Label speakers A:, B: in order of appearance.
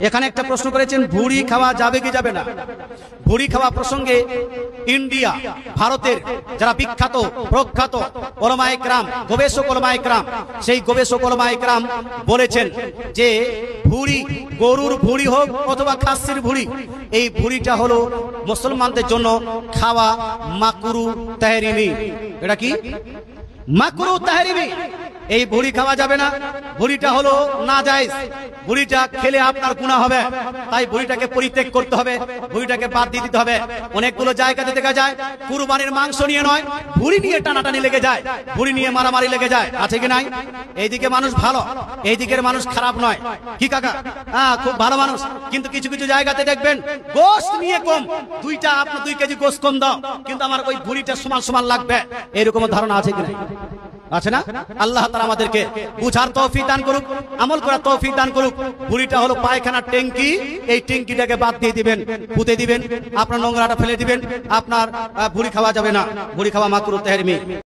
A: এখানে একটা প্রশ্ন করেছেন, ভুড়ি খাওয়া যাবে কি যাবে না। ভুড়ি খাওয়া প্রসঙ্গে ইন্ডিয়া, ভারতের যারা বিখ্যাত প্রখ্যাত ওলামায়ে কেরাম, গবেষক ওলামায়ে কেরাম, সেই গবেষক ওলামায়ে কেরাম বলেছেন যে ভুড়ি, গরুর ভুড়ি হোক অথবা খাসির ভুড়ি, এই ভুড়িটা হলো মুসলমানদের জন্য খাওয়া মাকরুহ তাহরিমি। এটা কি? মাকরুহ তাহরিমি। এই ভুড়ি খাওয়া যাবে না, ভুড়িটা হলো নাজায়েজ, ভুড়িটা খেলে আপনার গুনাহ হবে, তাই ভুড়িটাকে পরিত্যাগ করতে হবে, ভুড়িটাকে বাদ দিয়ে দিতে হবে। অনেকগুলো জায়গাতে দেখা যায় কুরবানির মাংস নিয়ে নয়, ভুড়ি নিয়ে টানাটানি লেগে যায়, ভুড়ি নিয়ে মারামারি লেগে যায়, আছে কি নাই? এইদিকে মানুষ ভালো, এই দিকের মানুষ খারাপ নয়, কি কাকা? হ্যাঁ, খুব ভালো মানুষ, কিন্তু কিছু কিছু জায়গাতে দেখবেন গোশত নিয়ে কম, দুইটা আপনি 2 কেজি গোশত কম দাও, কিন্তু আমার ওই ভুড়িটা সমান সমান লাগবে, এরকম ধারণা আছে কি নাই? আছে না? আল্লাহ তাআলা আমাদেরকে বুঝার তৌফিক দান করুক, আমল করার তৌফিক দান করুক। ভুড়িটা হলো পায়খানার ট্যাঙ্কি, এই ট্যাঙ্কিটাকে বাদ দিয়ে দিবেন, পুঁতে দিবেন, আপনার নোংরাটা ফেলে দিবেন, আপনার ভুড়ি খাওয়া যাবে না, ভুড়ি খাওয়া মাকরুহ তাহরিমি।